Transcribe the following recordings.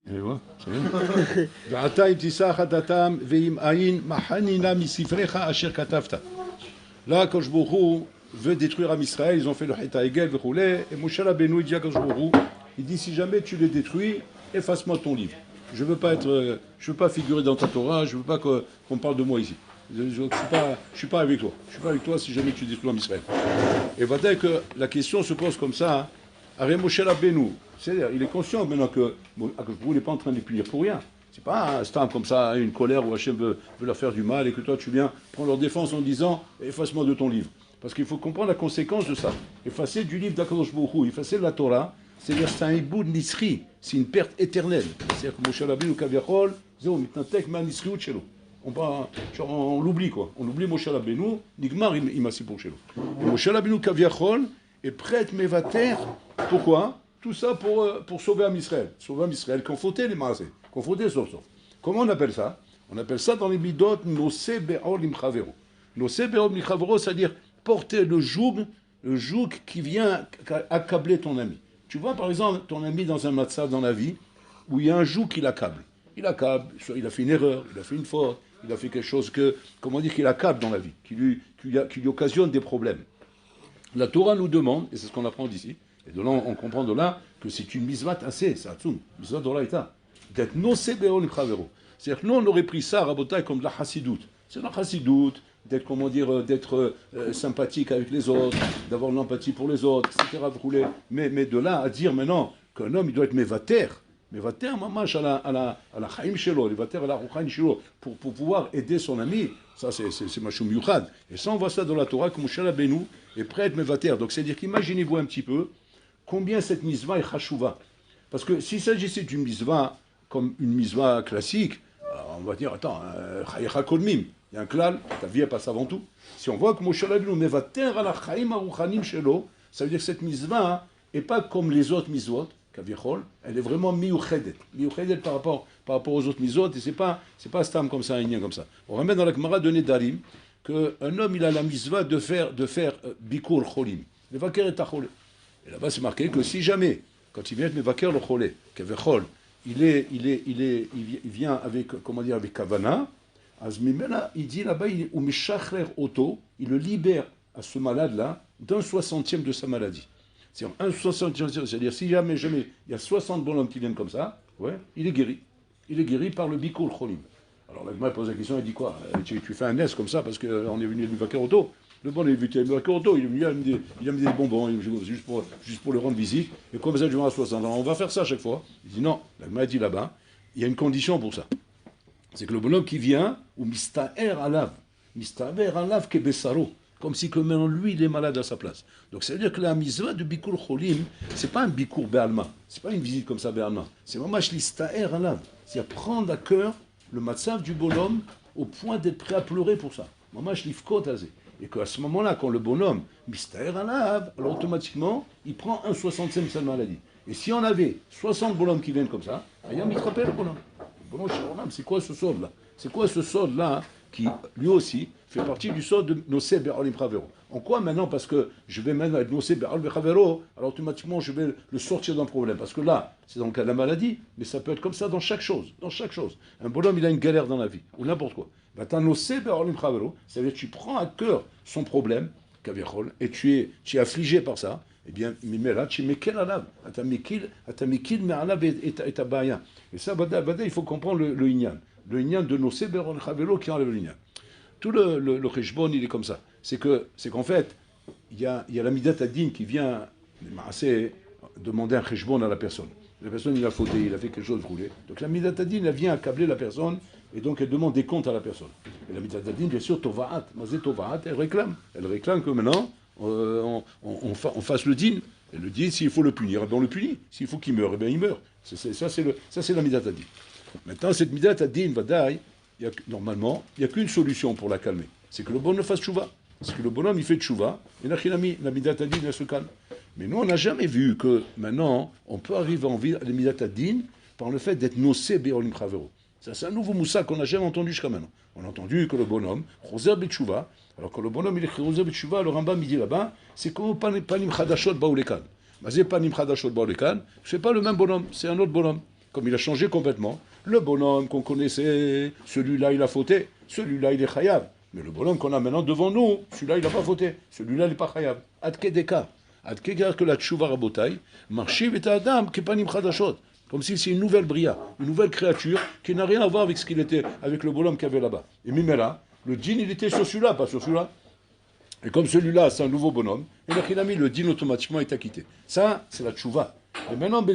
Et voilà, c'est bien. V'ata im tisach hadatam ve'im ayin mahanina misifrecha asher katavta. Là, Akadosh Baruch Hu veut détruire Am Israël, ils ont fait le Heta Egel, et Moshe Rabbeinu dit à Akadosh Baruch Hu, il dit si jamais tu les détruis, efface-moi ton livre. Je veux pas figurer dans ta Torah, je veux pas qu'on parle de moi ici. Je suis pas avec toi. Je suis pas avec toi si jamais tu détruis Am Israël. Et voilà que la question se pose comme ça. Hein. Arrête Moshe Rabbeinu. C'est-à-dire, il est conscient maintenant que Akadosh Baruch Hu n'est pas en train de les punir pour rien. C'est pas un stand comme ça, une colère où Hachem veut leur faire du mal et que toi tu viens prendre leur défense en disant efface-moi de ton livre. Parce qu'il faut comprendre la conséquence de ça. Effacer du livre d'Akadosh Baruch Hu, effacer de la Torah, c'est-à-dire c'est un hibou de nisri, c'est une perte éternelle. C'est-à-dire que Moshe Rabbeinu kaviachol, zéro mitnatek ma nisriut shelo. On l'oublie quoi. On oublie Moshe Rabbeinu, nigmar imasi pour shelo. Moshe Rabbeinu kaviachol est prêt mevater. Pourquoi? Tout ça pour sauver Am Israël. Sauver Am Israël, confronter les maasés. Confronter sauf. Comment on appelle ça? On appelle ça dans les midot nosé be'ol imchavero. Nosé be'ol imchavero, c'est-à-dire porter le joug qui vient accabler ton ami. Tu vois par exemple ton ami dans un matzav dans la vie où il y a un joug qui l'accable. Il accable, il a fait une erreur, il a fait une faute, il a fait quelque chose qu'il accable dans la vie, qui lui occasionne des problèmes. La Torah nous demande, et c'est ce qu'on apprend d'ici, et de là on comprend de là que c'est une misvat assez, c'est atzum, misvat d'oraïta. D'être nosé be'ol imchavero. C'est-à-dire que nous, on aurait pris ça, Rabotai, comme de la chassidoute. C'est la chassidoute, d'être sympathique avec les autres, d'avoir de l'empathie pour les autres, etc. Mais de là à dire maintenant qu'un homme, il doit être mevater, mamash à la chaim shelo, mevater à la ruchain shelo, pour pouvoir aider son ami, ça c'est machum yuchad. Et ça, on voit ça dans la Torah, que Moshe Rabbeinu est prêt à être mevater. Donc c'est-à-dire qu'imaginez-vous un petit peu combien cette misva est chashuva. Parce que s'il s'agissait d'une misva comme une misva classique, on va dire, attends, chayecha kolmim, il y a un klal, ta vie elle passe avant tout. Si on voit que Moshe Rabbeinu mevater à la chaim aruchanim shelo, ça veut dire que cette misva n'est pas comme les autres misvot, kavichol, elle est vraiment miuchedet par rapport aux autres misvot, et c'est pas stam comme ça, un lien comme ça. On remet dans la Gemara de Nedarim qu'un homme il a la misva de faire bikur cholim, mevaker et achol. Et là-bas c'est marqué que si jamais, quand il vient être mevaker le cholé, kavichol, il vient avec, comment dire, avec Kavana, il dit là-bas, il le libère à ce malade-là d'un 60e de sa maladie. C'est-à-dire, un 60e, c'est-à-dire, si jamais il y a 60 bonhommes qui viennent comme ça, ouais, il est guéri. Il est guéri par le Bikul Cholim. Alors, la Gemara pose la question, il dit quoi? Tu fais un S comme ça parce qu'on est venu du Vakeroto. Le bon, il est venu du Vakeroto, il a mis des bonbons, juste pour le rendre visite. Et comme ça, je vais à 60 ans. On va faire ça à chaque fois. Il dit non. La Gemara dit là-bas, il y a une condition pour ça. C'est que le bonhomme qui vient, ou mistaher alav kebesaro, comme si que maintenant lui il est malade à sa place. Donc ça veut dire que la misva de Bikur Cholim, c'est pas un Bikur Be'alma, c'est pas une visite comme ça Be'alma, c'est vraiment listaher alav, c'est-à-dire prendre à cœur le matzav du bonhomme au point d'être prêt à pleurer pour ça. Mamash lifkot azé. Et qu'à ce moment-là, quand le bonhomme mistaher alav, alors automatiquement, il prend un 60e de sa maladie. Et si on avait 60 bonhommes qui viennent comme ça, rien ne le bonhomme. C'est quoi ce sod-là? C'est quoi ce sod-là qui, lui aussi, fait partie du sod de Nosé Be'ol Imchavero? En quoi maintenant? Parce que je vais maintenant être Nosé Be'ol Imchavero, alors automatiquement je vais le sortir d'un problème. Parce que là, c'est dans le cas de la maladie, mais ça peut être comme ça dans chaque chose. Dans chaque chose. Un bonhomme, il a une galère dans la vie, ou n'importe quoi. T'as Nosé Be'ol Imchavero, ça veut dire que tu prends à cœur son problème, Kavichol, et tu es affligé par ça. Eh bien, là, tu mets quel alav? Tu mets mais alav et ta baya. Et ça, il faut comprendre le inyan. Le inyan de nos Be'ol Imchavero qui enlève le inyan. Tout le cheshbon, il est comme ça. C'est qu'en fait, il y a la midat adin qui vient demander un cheshbon à la personne. La personne, il a fauté, il a fait quelque chose de roulé. Donc la midat adin, elle vient accabler la personne, et donc elle demande des comptes à la personne. Et la midat adin, bien sûr, tovaat, mazé tovaat, elle réclame. Elle réclame que maintenant, on fasse le din. Et le din, s'il faut le punir, eh bien on le punit. S'il faut qu'il meure, eh bien il meurt. Ça, c'est la midat adin. Maintenant, cette midat adin, vadaï, normalement, il n'y a qu'une solution pour la calmer. C'est que le bonhomme fasse tchouva. C'est que le bonhomme, il fait tchouva, et la midat adin, elle se calme. Mais nous, on n'a jamais vu que maintenant, on peut arriver à la midat adin par le fait d'être nosé be'ol imchavero. Ça, c'est un nouveau moussa qu'on n'a jamais entendu jusqu'à maintenant. On a entendu que le bonhomme, choser betchouva, alors que le bonhomme, il est choser betchouva, le Rambam, il dit là-bas, c'est comme panim chadashot baoulekan. Mais c'est panim chadashot baoulekan, c'est pas le même bonhomme, c'est un autre bonhomme. comme il a changé complètement. Le bonhomme qu'on connaissait, celui-là il a fauté, celui-là il est chayav. Mais le bonhomme qu'on a maintenant devant nous, celui-là il n'a pas fauté, celui-là il n'est pas chayav. Ad kedeka. Ad kedeka que la tchouva rabotai, marchiv et adam kepanim chadashot. Comme si c'est une nouvelle bria, une nouvelle créature qui n'a rien à voir avec ce qu'il était, avec le bonhomme qu'il y avait là-bas. Et Mimela, le djinn il était sur celui-là, pas sur celui-là. Et comme celui-là, c'est un nouveau bonhomme, et là qu'il a mis, le djinn automatiquement est acquitté. Ça, c'est la tchouva. Et maintenant,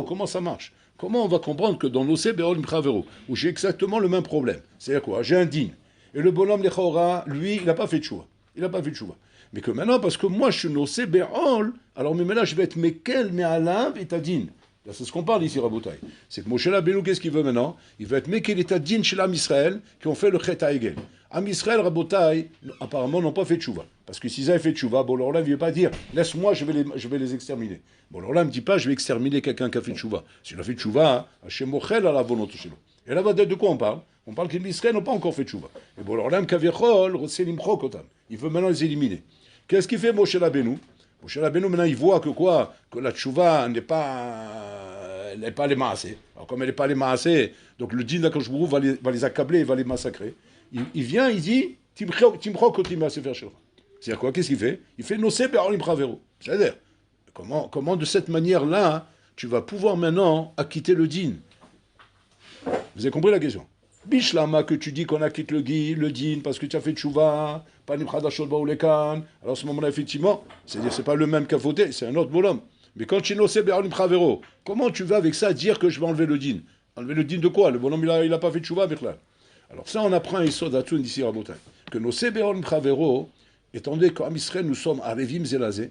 comment ça marche? Comment on va comprendre que dans l'Ose Be'ol Mchavero, où j'ai exactement le même problème? C'est-à-dire quoi? J'ai un dîn. Et le bonhomme Lechora, lui, il n'a pas fait de choix. Il n'a pas fait de choix. Mais que maintenant, parce que moi, je suis Ose Be'ol, alors mais maintenant, je vais être Mekel, Me'alam et Tadin. C'est ce qu'on parle ici, Rabotai. C'est que Moshe Rabbeinu, qu'est-ce qu'il veut maintenant? Il veut être Mekel et Tadin chez l'Am Israël, qui ont fait le Chet HaEgel. Am Israël, Rabotai, apparemment, n'ont pas fait de chouva. Parce que s'ils avaient fait de chouva, bon, alors là, il ne veut pas dire, laisse-moi, je vais les exterminer. Bon, alors là, il ne me dit pas, je vais exterminer quelqu'un qui a fait de chouva. S'il a fait de chouva, Hachem Mochel à la volonté chez nous. Et là, de quoi on parle? On parle que les Israël n'ont pas encore fait de chouva. Et bon, alors là, il veut maintenant les éliminer. Qu'est-ce qu'il fait, Moshe Rabbeinu? Moshe Rabbeinu, maintenant, il voit que quoi? Que la tchouva n'est pas les maasé. Alors, comme elle n'est pas les maasé, donc le din d'Akadosh Baruch Hu va les accabler, va les massacrer. Il vient, il dit, c'est-à-dire quoi? Qu'est-ce qu'il fait? Il fait Nosé Be'olim Pravero. C'est-à-dire, comment de cette manière-là, tu vas pouvoir maintenant acquitter le din? Vous avez compris la question? Bishlama, que tu dis qu'on acquitte le din parce que tu as fait tchouva, panim chadashot baoulekan. Alors à ce moment-là, effectivement, c'est-à-dire c'est pas le même qu'a fauté, c'est un autre bonhomme. Mais quand tu nosé be'olim pravero, comment tu vas avec ça dire que je vais enlever le din? Enlever le din de quoi? Le bonhomme il a pas fait tchouva avec là. Alors ça, on apprend à Isodatun d'ici Rabotai, que nosé be'olim pravero, étant donné qu'en Israël nous sommes à Revim Zelazé,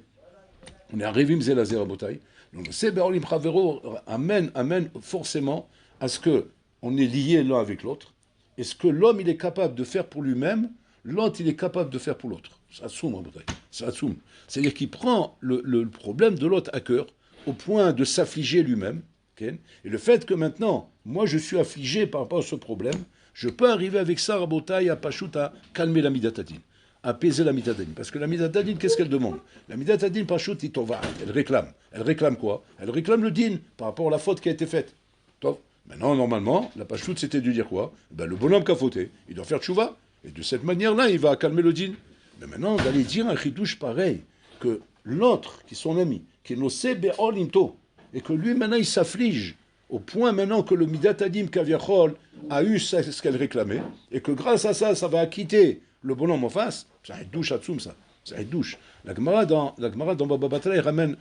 on est à Revim Zelazé Rabotai, donc nosé be'olim pravero amène forcément à ce que on est lié l'un avec l'autre, et ce que l'homme il est capable de faire pour lui-même, l'autre il est capable de faire pour l'autre. Ça assume, c'est-à-dire qu'il prend le problème de l'autre à cœur, au point de s'affliger lui-même, okay? Et le fait que maintenant, moi je suis affligé par rapport à ce problème, je peux arriver avec ça, Rabotai, à Pachout, à calmer la midatadine, à apaiser la midatadine. Parce que la midatadine, qu'est-ce qu'elle demande? La midatadine, Pachout, elle réclame. Elle réclame quoi? Elle réclame le din, par rapport à la faute qui a été faite. Tov. Maintenant, normalement, la pachoute, c'était de dire quoi? Ben, le bonhomme qui a fauté, il doit faire tchouva. Et de cette manière-là, il va calmer le din. Mais maintenant, d'aller dire un chidouche pareil, que l'autre, qui est son ami, qui est nosé be'ol imto, et que lui, maintenant, il s'afflige, au point maintenant que le midatadim kaviachol a eu ce qu'elle réclamait, et que grâce à ça, ça va acquitter le bonhomme en face, ça va être douche à tsoum, ça. Ça va être douche. La Gemara dans Baba Batra, elle ramène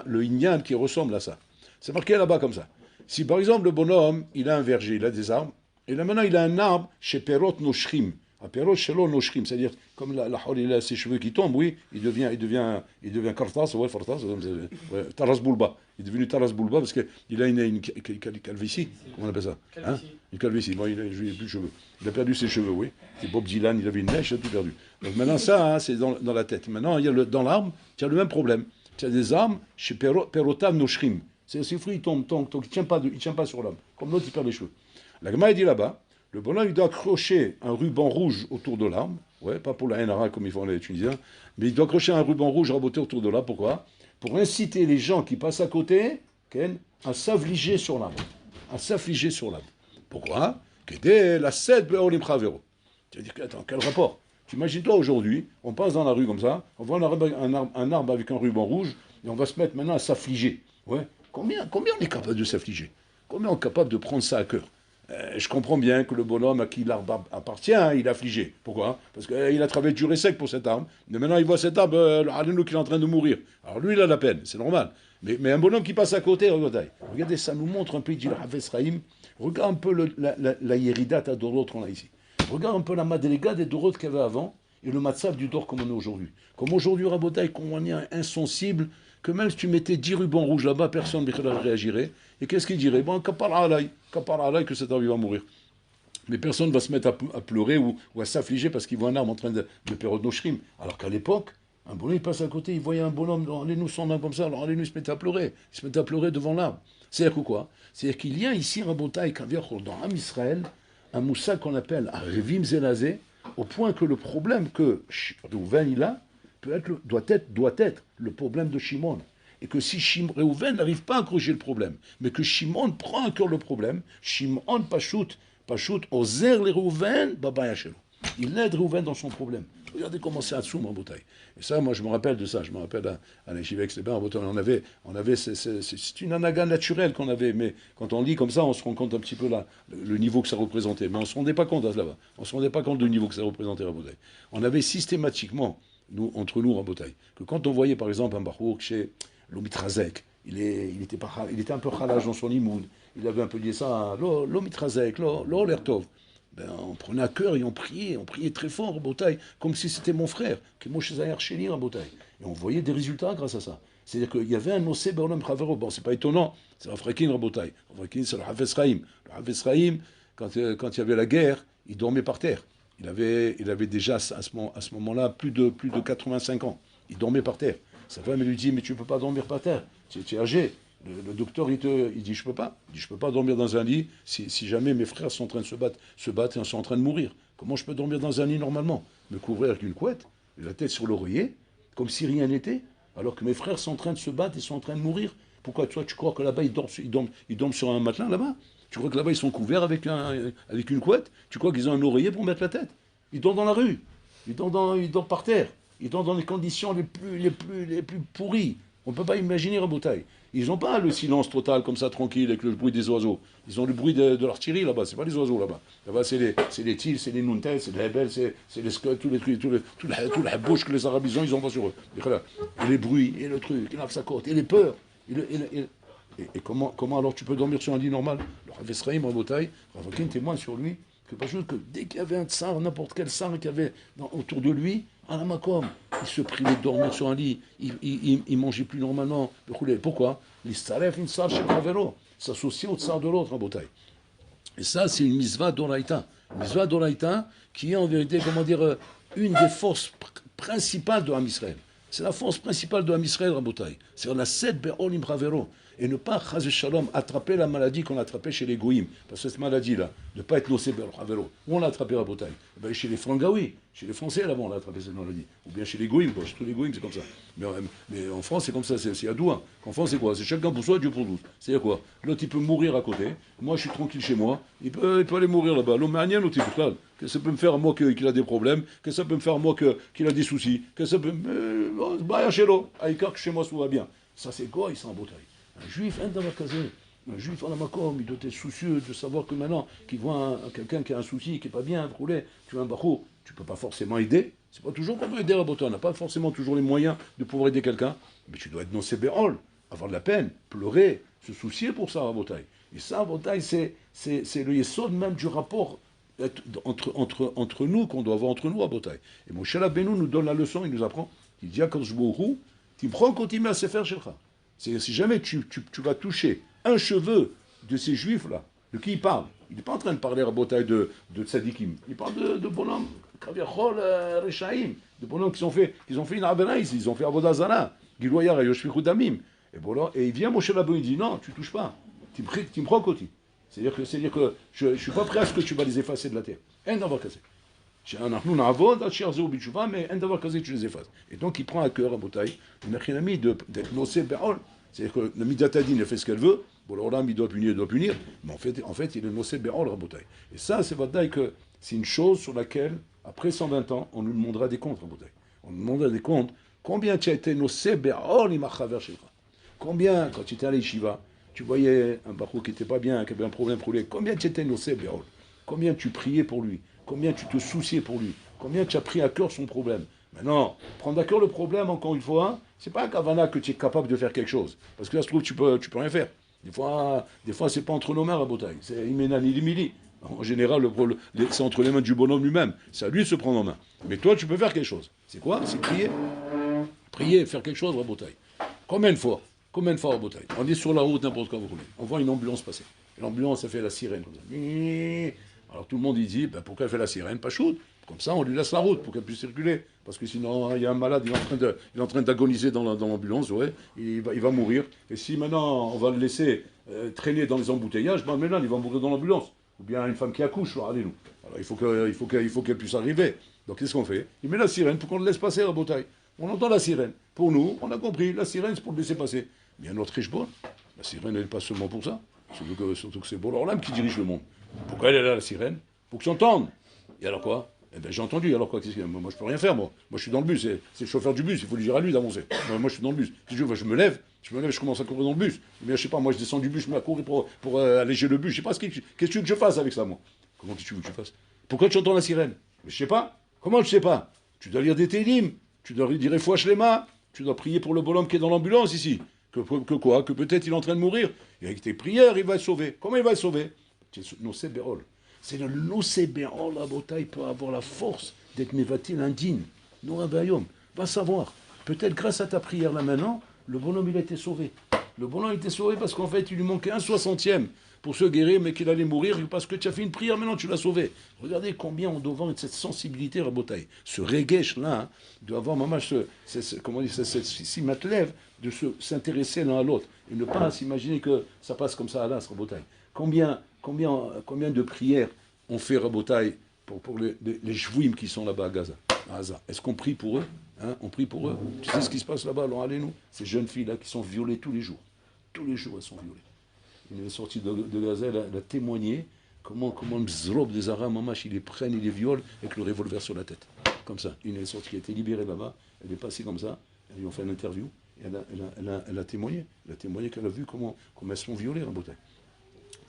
le inyan qui ressemble à ça. C'est marqué là-bas comme ça. Si par exemple le bonhomme, il a un verger, il a des arbres, et là maintenant il a un arbre chez Perot Noshrim, à Perot Shelo Noshrim, c'est-à-dire comme la hol, il a ses cheveux qui tombent, oui, il devient Kartas, ouais, Fartas, Taras Boulba. Il est devenu Taras Boulba parce qu'il a une calvitie, comment on appelle ça? Hein? Une calvitie, bon, il n'a plus de cheveux. Il a perdu ses cheveux, oui. C'est Bob Dylan, il avait une mèche, il a tout perdu. Donc maintenant ça, hein, c'est dans la tête. Maintenant, il y a dans l'arbre, tu as le même problème. Tu as des arbres chez Perotav Noshrim. Ces fruits, ils tombent, il ne tient pas sur l'homme. Comme l'autre, il perd les cheveux. La Gemara dit là-bas, le bonhomme, il doit accrocher un ruban rouge autour de l'arbre. Ouais, pas pour la NRA comme ils font les Tunisiens, mais il doit accrocher un ruban rouge raboté autour de l'arbre. Pourquoi? Pour inciter les gens qui passent à côté, à s'affliger sur l'arbre. À s'affliger sur l'arbre. Pourquoi? Qu'aider la sed be'olim chavero. Tu vas dire, attends, quel rapport? T'imagines-toi aujourd'hui, on passe dans la rue comme ça, on voit un arbre avec un ruban rouge, et on va se mettre maintenant à s'affliger. Ouais. Combien on est capable de s'affliger? Combien on est capable de prendre ça à cœur? Je comprends bien que le bonhomme à qui l'arbre appartient, hein, il est affligé. Pourquoi? Parce qu'il a travaillé dur et sec pour cet arbre. Mais maintenant, il voit cet arbre, le qu'il est en train de mourir. Alors lui, il a la peine, c'est normal. Mais un bonhomme qui passe à côté, regardez, ça nous montre un peu, dit le Havetz Chaim, regarde un peu la Yeridat à Dorot qu'on a ici. Regarde un peu la Madriga des Dorot qu'il y avait avant, et le Matzav du Dor comme on est aujourd'hui. Comme aujourd'hui, Rabotai, qu'on est insensible, que même si tu mettais 10 rubans rouges là-bas, personne ne réagirait. Et qu'est-ce qu'il dirait? Bon, kapar alay, que cet arbre va mourir. Mais personne ne va se mettre à pleurer ou à s'affliger parce qu'il voit un arbre en train de perdre nos shrim. Alors qu'à l'époque, un bonhomme il passe à côté, il voyait un bonhomme, allez-nous son main comme ça, alors allez-nous, il se mettait à pleurer. Il se mettait à pleurer devant l'arbre. C'est-à-dire quoi? C'est-à-dire qu'il y a ici un Rabotai, dans Am Israël, un moussa qu'on appelle Revim Zelazé, au point que le problème que Rouven il a, doit être le problème de Shimon. et que si Réhouven n'arrive pas à corriger le problème, mais que Shimon prend à cœur le problème, Shimon Pachout, oser les Réhouven, Baba Yachelo. Il aide Réhouven dans son problème. Regardez comment c'est Atsoum en bataille. Et ça, moi, je me rappelle de ça. Je me rappelle à l'Echivex, en bataille. C'est une anaga naturelle qu'on avait, mais quand on lit comme ça, on se rend compte un petit peu là, le niveau que ça représentait. Mais on ne se rendait pas compte là-bas. On ne se rendait pas compte du niveau que ça représentait à bataille. On avait systématiquement, entre nous en bataille, que quand on voyait par exemple un Bachour chez l'Omitrazek, il était un peu khalaj dans son imoun, il avait un peu dit ça, l'Omitrazek, l'Olertov. Ben, on prenait à cœur et on priait très fort en bataille, comme si c'était mon frère, que Moshe Zahir Sheli en bataille. Et on voyait des résultats grâce à ça. C'est-à-dire qu'il y avait un Nosé Be'olam Chavero. Bon, c'est pas étonnant, c'est Rafrakin en bataille. Rafrakin, c'est le Hafez Chaim. Le Hafez Chaim, quand il y avait la guerre, il dormait par terre. Il avait déjà à ce moment-là plus de 85 ans. Il dormait par terre. Sa femme lui dit, mais tu ne peux pas dormir par terre, tu es âgé. Le docteur, il dit, je peux pas. Il dit, je peux pas dormir dans un lit si jamais mes frères sont en train de se battre et sont en train de mourir. Comment je peux dormir dans un lit normalement? Me couvrir avec une couette, la tête sur l'oreiller, comme si rien n'était, alors que mes frères sont en train de se battre et sont en train de mourir. Pourquoi toi, tu crois que là-bas, ils dorment sur un matelas là-bas? Tu crois que là-bas, ils sont couverts avec une couette? Tu crois qu'ils ont un oreiller pour mettre la tête? Ils dorment dans la rue. Ils dorment par terre. Ils dorment dans les conditions les plus pourries. On ne peut pas imaginer un bataille. Ils n'ont pas le silence total comme ça, tranquille, avec le bruit des oiseaux. Ils ont le bruit de l'artillerie là-bas, c'est pas les oiseaux là-bas. Là-bas, c'est les tirs, c'est les nountes, c'est les hebel, c'est les scuds, tous les trucs, tout la bouche que les Arabes ils ont pas sur eux. Et les bruits, et le truc, et l'absakot, et les peurs. Et comment alors tu peux dormir sur un lit normal? Le Hafez Chaim en bataille, Ravakin témoigne sur lui que pas juste que dès qu'il y avait un tsar, n'importe quel tsar qu'il y avait autour de lui, à la makom, il se privait de dormir sur un lit, il mangeait plus normalement. Pourquoi? S'associer au tsar de l'autre en bataille. Et ça, c'est une mitzvah d'Oraïta. Une mitzvah d'Oraïta qui est en vérité, une des forces principales de Ham Israël. C'est la force principale de Ham Israël en bataille. C'est la sed be'ol imravero. Et ne pas, chaz shalom, attraper la maladie qu'on a attrapée chez les goïms. Parce que cette maladie-là, de ne pas être nocé be'ol où on l'a attrapé à bataille? Ben, chez les Frangaouis, chez les Français, là-bas, on l'a attrapé cette maladie. Ou bien chez les goïms, quoi. Chez tous les goïms, c'est comme ça. Mais en France, c'est comme ça, c'est à doigt. En France, c'est quoi? C'est chacun pour soi, Dieu pour tous. C'est-à-dire quoi? L'autre, il peut mourir à côté. Moi, je suis tranquille chez moi. Il peut aller mourir là-bas. L'homme rien, l'autre, il peut. Que ça peut me faire à moi qu'il a des problèmes, que ça peut me faire à moi qu'il a des soucis, que ça peut me... Bah, chez l'autre. Aïkar, que chez moi, tout va bien. Ça, c'est quoi? Il s'en bataille. Un juif, un juif en la makom, il doit être soucieux de savoir que maintenant, qu'il voit quelqu'un qui a un souci, qui n'est pas bien, roulé, tu as un barreau, tu ne peux pas forcément aider. C'est pas toujours qu'on peut aider à Botan, on n'a pas forcément toujours les moyens de pouvoir aider quelqu'un, mais tu dois être nocé béol, avoir de la peine, pleurer, se soucier pour ça à Botaï. Et ça, à Botaï, c'est le yesod même du rapport entre nous, qu'on doit avoir entre nous à Botaï. Et Moshe Rabbeinu nous donne la leçon, il nous apprend, il dit à Kadosh Baruch Hu, tu prends continue à se faire shelcha. C'est si jamais tu vas toucher un cheveu de ces juifs-là, de qui il parle? Il n'est pas en train de parler à Botaï de tzadikim. Il parle de bonhommes, kaviachol, rechaim, de bonhommes qui ont fait une averaïs, ils ont fait avodazara, giloyar et yoshfichu damim. Et il vient Moshe Rabbeinu, il dit non, tu touches pas, tu me prends côté. C'est-à-dire que je ne suis pas prêt à ce que tu vas les effacer de la terre. Un d'avoir cassé. Mais un d'avoir cassé, tu les effaces. Et donc il prend à cœur à Botaï, une achinami d'être nocé be'ol. C'est-à-dire que le Midatadine, il fait ce qu'elle veut. Bon, l'Olam, il doit punir. Mais en fait il est nocé be'ol à Botaï. Et ça, c'est Botaï que c'est une chose sur laquelle, après 120 ans, on nous demandera des comptes à Botaï. On nous demandera des comptes. Combien tu as été nocé be'ol imachaver shilcha? Combien, quand tu étais à l'Yeshiva, tu voyais un barou qui n'était pas bien, qui avait un problème pour lui, combien tu étais nocé be'ol? Combien tu priais pour lui? Combien tu te souciais pour lui? Combien tu as pris à cœur son problème? Maintenant, prendre à cœur le problème, encore une fois, c'est pas un kavana que tu es capable de faire quelque chose. Parce que là, se trouve, tu peux rien faire. Des fois, c'est pas entre nos mains à Botaï. C'est Imenani Limili. En général, c'est entre les mains du bonhomme lui-même. C'est à lui de se prendre en main. Mais toi, tu peux faire quelque chose. C'est quoi? C'est prier. Prier, faire quelque chose à Botaï. Combien de fois à Botaï? On est sur la route, n'importe quoi vous voulez. On voit une ambulance passer. Et l'ambulance, elle fait la sirène comme ça. Alors tout le monde, il dit, pourquoi elle fait la sirène? Pas chaude. Comme ça, on lui laisse la route pour qu'elle puisse circuler. Parce que sinon, il y a un malade, il est en train d'agoniser dans l'ambulance, ouais, il va mourir. Et si maintenant, on va le laisser traîner dans les embouteillages, maintenant, il va mourir dans l'ambulance. Ou bien une femme qui accouche, allez nous. Alors il faut qu'elle puisse arriver. Donc qu'est-ce qu'on fait? Il met la sirène pour qu'on le laisse passer à la bataille. On entend la sirène. Pour nous, on a compris, la sirène, c'est pour le laisser passer. Mais un autre Richbon, la sirène, elle n'est pas seulement pour ça. Surtout que c'est Bororlam qui dirige le monde. Pourquoi elle est là, la sirène? Pour que tu entendes. Et alors quoi? Eh bien, j'ai entendu, alors quoi? Moi, je peux rien faire, moi. Moi, je suis dans le bus, c'est le chauffeur du bus, il faut lui dire à lui d'avancer. Moi, je suis dans le bus. Si je me lève, je commence à courir dans le bus. Eh bien, je sais pas, moi, je descends du bus, je me courir pour alléger le bus. Je sais pas qu'est-ce que tu veux que je fasse avec ça, moi. Comment tu veux que je fasse? Pourquoi tu entends la sirène? Mais je sais pas. Comment je sais pas? Tu dois lire des télim, tu dois dire Fouach les mains, tu dois prier pour le bonhomme qui est dans l'ambulance ici. Que quoi? Que peut-être il est en train de mourir. Et avec tes prières, il va être sauvé. Comment il va être sauvé? C'est le Nosébéol, la bataille peut avoir la force d'être mévatil indigne. Nora Bayom, va savoir. Peut-être grâce à ta prière là maintenant, le bonhomme il a été sauvé. Le bonhomme a été sauvé parce qu'en fait il lui manquait un 60e pour se guérir, mais qu'il allait mourir parce que tu as fait une prière, maintenant tu l'as sauvé. Regardez combien on doit avoir cette sensibilité à la bataille. Ce regesh là, hein, doit avoir maman comment dire, si lève de s'intéresser l'un à l'autre et ne pas s'imaginer que ça passe comme ça à l'as, Rabotaï. Combien de prières on fait Rabotaï pour les Jouim qui sont là-bas à Gaza? Est-ce qu'on prie pour eux, hein? On prie pour eux. Tu sais ce qui se passe là-bas? Alors allez-nous. Ces jeunes filles-là qui sont violées tous les jours. Tous les jours, elles sont violées. Il est sorti de Gaza, elle a témoigné comment le Bzrob des Arabes, mamash, ils les prennent, ils les violent avec le revolver sur la tête. Comme ça. Une est sortie, qui a été libérée là-bas, elle est passée comme ça, elles lui ont fait une interview, et elle a témoigné. Elle a témoigné qu'elle a vu comment elles sont violées en beauté.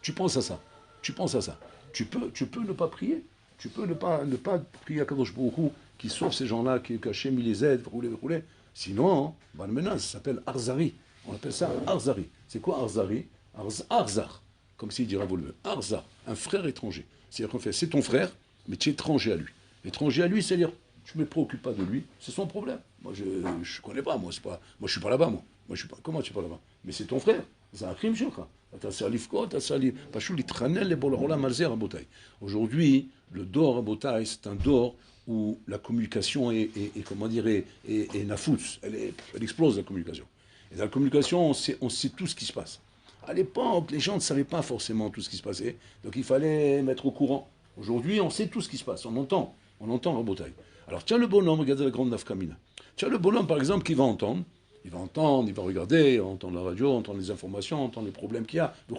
Tu penses à ça. Tu peux ne pas prier. Tu peux ne pas prier à Kadosh Baruch Hu qui sauve ces gens-là, qui Hachem il les aide, rouler. Sinon, bah, maintenant, ça s'appelle Arzari. On appelle ça Arzari. C'est quoi Arzari? Arzar, comme s'il dirait Volve. Arzar, un frère étranger. C'est-à-dire qu'en fait, c'est ton frère, mais tu es étranger à lui. Étranger à lui, c'est-à-dire, je ne me préoccupe pas de lui, c'est son problème. Moi, je ne connais pas, moi, je suis pas là-bas, moi. Moi, je suis pas, comment tu es pas là-bas? Mais c'est ton frère. C'est un crime, aujourd'hui, le dor à Botaï, c'est un dor où la communication est comment dire, est nafouts. Elle explose, la communication. Et dans la communication, on sait tout ce qui se passe. À l'époque, les gens ne savaient pas forcément tout ce qui se passait, donc il fallait mettre au courant. Aujourd'hui, on sait tout ce qui se passe, on entend Rabotaï. Alors tiens le bonhomme, regardez la grande nafkamina. Tiens le bonhomme, par exemple, qui va entendre, il va regarder, il va entendre la radio, entendre les informations, entendre les problèmes qu'il y a. Donc,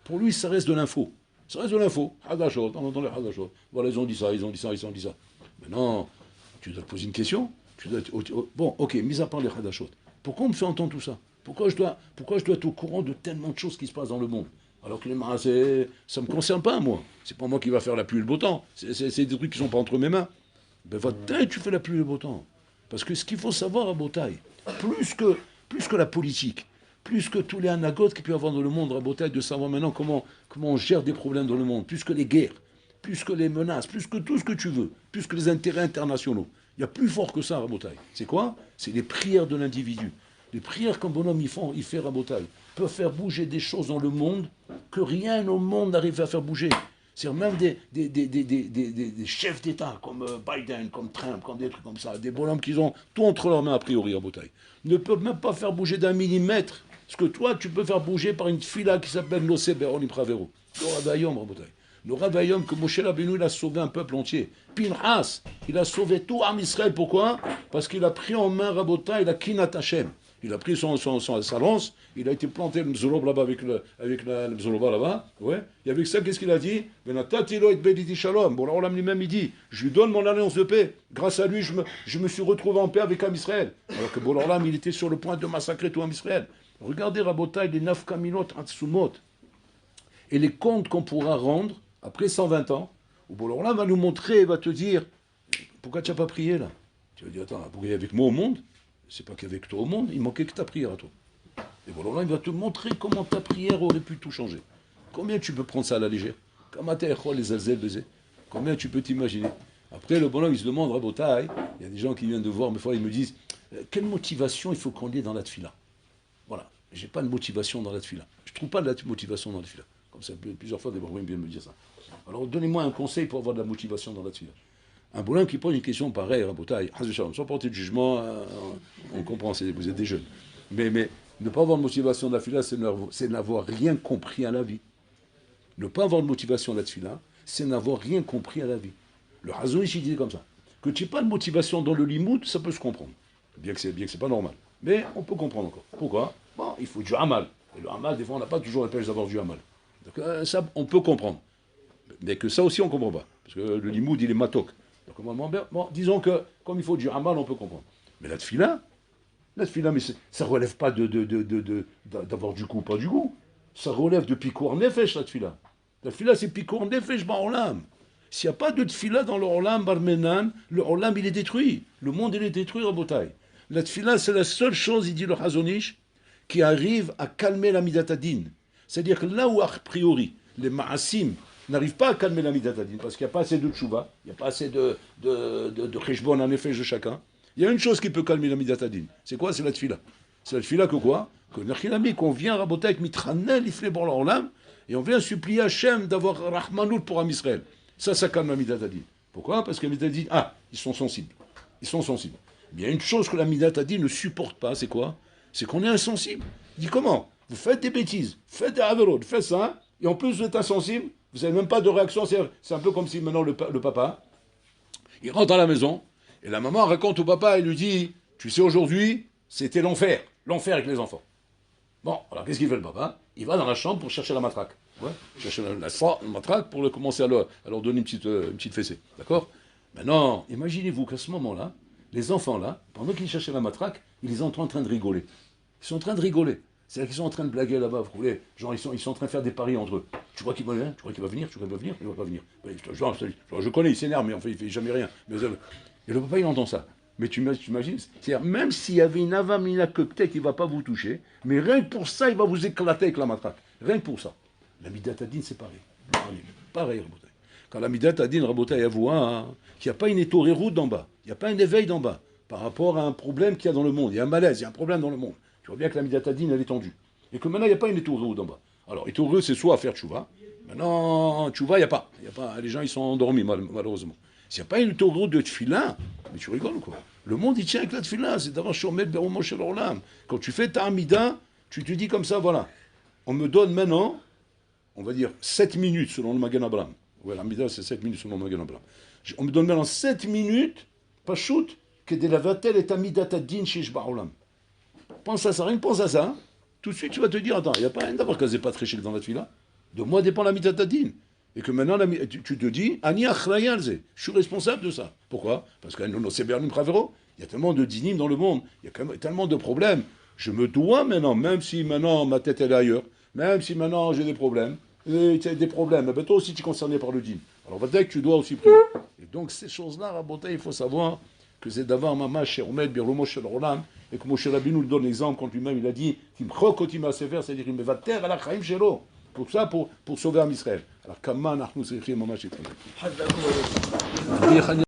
pour lui, ça reste de l'info. Ça reste de l'info. Hadashot, on entend les Hadashot. Voilà, ils ont dit ça. Maintenant, tu dois te poser une question. Bon, ok, mis à part les Hadashot, pourquoi on me fait entendre tout ça? Pourquoi je dois être au courant de tellement de choses qui se passent dans le monde? Alors que les marasés, ça ne me concerne pas, moi. C'est pas moi qui va faire la pluie et le beau temps. C'est des trucs qui ne sont pas entre mes mains. Ben, tu fais la pluie et le beau temps. Parce que ce qu'il faut savoir à Botaï, plus que la politique, plus que tous les anagotes qu'il peut y avoir dans le monde à Botaï, de savoir maintenant comment on gère des problèmes dans le monde, plus que les guerres, plus que les menaces, plus que tout ce que tu veux, plus que les intérêts internationaux. Il y a plus fort que ça à Botaï. C'est quoi? C'est les prières de l'individu. Les prières qu'un bonhomme il fait à Botaï peuvent faire bouger des choses dans le monde que rien au monde n'arrive à faire bouger. C'est-à-dire même des chefs d'État comme Biden, comme Trump, comme des trucs comme ça, des bonhommes qui ont tout entre leurs mains a priori à Botaï, ne peuvent même pas faire bouger d'un millimètre ce que toi tu peux faire bouger par une fila qui s'appelle Nosé Be'olim Pravero. Le Ravaillom à Botaï. Le Ravaillom que Moshe Rabbeinu il a sauvé un peuple entier. Pinhas, il a sauvé tout Am Israël. Pourquoi? Parce qu'il a pris en main Rabotaï la Kinat Hashem. Il a pris sa lance, il a été planté le Mzolob là-bas avec la Mzoloba là-bas, ouais. Et avec ça, qu'est-ce qu'il a dit? Bon, là, lui-même, il dit, je lui donne mon alliance de paix. Grâce à lui, je me suis retrouvé en paix avec Am Israël. Alors que Bolam, il était sur le point de massacrer tout Am Israël. Regardez, Rabotaï, les 9 Kamilot, Hatsumot, et les comptes qu'on pourra rendre après 120 ans, où Bolam va nous montrer, va te dire, pourquoi tu n'as pas prié là? Tu vas dire, attends, pour prier avec moi au monde? C'est pas qu'avec toi au monde, il manquait que ta prière à toi. Et voilà, il va te montrer comment ta prière aurait pu tout changer. Combien tu peux prendre ça à la légère? Combien tu peux t'imaginer? Après, le bonhomme, il se demande, Rabotaï, il y a des gens qui viennent de voir, mais fois, ils me disent, quelle motivation il faut qu'on ait dans la tfila? Voilà, j'ai pas de motivation dans la tfila. Je trouve pas de la motivation dans la tfila. Comme ça, plusieurs fois, des bonhommes viennent me dire ça. Alors, donnez-moi un conseil pour avoir de la motivation dans la tfila. Un bonhomme qui pose une question pareille, Rabotaï, sans porter de jugement, on comprend, vous êtes des jeunes. Mais ne pas avoir de motivation de la tfila, c'est n'avoir rien compris à la vie. Ne pas avoir de motivation de la tfila, c'est n'avoir rien compris à la vie. Le Hazouish, il dit comme ça. Que tu n'aies pas de motivation dans le limoud, ça peut se comprendre. bien que c'est pas normal. Mais on peut comprendre encore. Pourquoi? Bon, il faut du hamal. Et le hamal, des fois, on n'a pas toujours la pêche d'avoir du hamal. Donc ça, on peut comprendre. Mais que ça aussi, on ne comprend pas. Parce que le limoud, il est matok. Donc, bon, disons que, comme il faut du hamal, on peut comprendre. Mais la tfila, mais ça ne relève pas d'avoir du goût, pas du goût. Ça relève de pikour nefesh, la tfila. La tfila, c'est pikour nefesh, ba'olam. S'il n'y a pas de tfila dans le olam, barmenan, le olam, il est détruit. Le monde, il est détruit, rabotai. La tfila, c'est la seule chose, il dit le Hazonish, qui arrive à calmer la midatadin. C'est-à-dire que là où, a priori, les ma'asim n'arrivent pas à calmer la midatadin, parce qu'il n'y a pas assez de tchouva, il n'y a pas assez de cheshbon en effet de chacun, il y a une chose qui peut calmer la midatadin. C'est quoi? C'est la tfila. C'est la tfila que quoi? Que Nachilami, qu'on vient raboter avec mitranel, ifle bon l'olam, et on vient supplier Hachem d'avoir rahmanout pour Am Israël. Ça calme la midatadin. Pourquoi? Parce que la midatadin, ils sont sensibles. Ils sont sensibles. Mais il y a une chose que la midatadin ne supporte pas, c'est quoi? C'est qu'on est insensible. Il dit comment? Vous faites des bêtises, faites des averot, faites ça, et en plus vous êtes insensible, vous n'avez même pas de réaction. C'est un peu comme si maintenant le papa, il rentre à la maison, et la maman raconte au papa et lui dit, tu sais aujourd'hui, c'était l'enfer avec les enfants. Bon, alors qu'est-ce qu'il fait le papa? Il va dans la chambre pour chercher la matraque. Ouais, chercher la matraque pour commencer à leur donner une petite fessée. D'accord? Maintenant, imaginez-vous qu'à ce moment-là, les enfants là, pendant qu'ils cherchaient la matraque, ils sont en train de rigoler. Ils sont en train de rigoler. C'est-à-dire qu'ils sont en train de blaguer là-bas, vous voulez. Genre, ils sont en train de faire des paris entre eux. Tu crois qu'il va venir? Tu crois qu'il va venir? Tu crois qu'il va venir? Il ne va pas venir. Je connais, il s'énerve, mais en fait, il ne fait jamais rien. Et le papa, il entend ça. Mais tu imagines? C'est-à-dire, même s'il y avait une avamina que peut-être il ne va pas vous toucher, mais rien que pour ça, il va vous éclater avec la matraque. Rien que pour ça. La midatadine, c'est pareil. Pareil, Rabotai. Quand la midatadine, Rabotai, elle voit qu'il n'y a pas une étorérou d'en bas. Il n'y a pas un éveil d'en bas. Par rapport à un problème qu'il y a dans le monde. Il y a un malaise, il y a un problème dans le monde. Tu vois bien que la midatadine, elle est tendue. Et que maintenant, il n'y a pas une étorérou d'en bas. Alors, étorérou, c'est soit à faire tchouva. Maintenant, tchouva, il n'y a pas. Les gens, ils sont endormis, malheureusement. S'il n'y a pas une étorérou de tefila, mais tu rigoles, quoi. Le monde, il tient avec la tefila. C'est d'avoir shomer beroumo shel olam. Quand tu fais ta amida, tu te dis comme ça, voilà. On me donne maintenant, on va dire, 7 minutes selon le Magen Abraham. Ouais, l'amida, c'est 7 minutes selon le Magen Abraham. On me donne maintenant 7 minutes, pas shoot, que de la vatel et amidatadin shish ba'olam. Pense à ça, rien que pense à ça. Tout de suite, tu vas te dire, attends, il n'y a pas rien d'avoir casé pas très chic dans la tefila. De moi dépend la midatadin. Et que maintenant, tu te dis, Ani achrayalze, je suis responsable de ça. Pourquoi? Parce qu'il y a tellement de dinim dans le monde, il y a tellement de problèmes. Je me dois maintenant, même si maintenant ma tête est ailleurs, même si maintenant j'ai des problèmes, ben toi aussi tu es concerné par le din. Alors peut-être que tu dois aussi prier. Et donc ces choses-là, Rabotai, il faut savoir que c'est d'avoir Mama chez Omed, Birlomo chez Rolam, et que Moshe Rabbeinu nous donne l'exemple quand lui-même il a dit, c'est-à-dire il me va taire à la chaim shelo. Pour ça, pour sauver Am Israël. Alors, comment nous écrivons Mama chez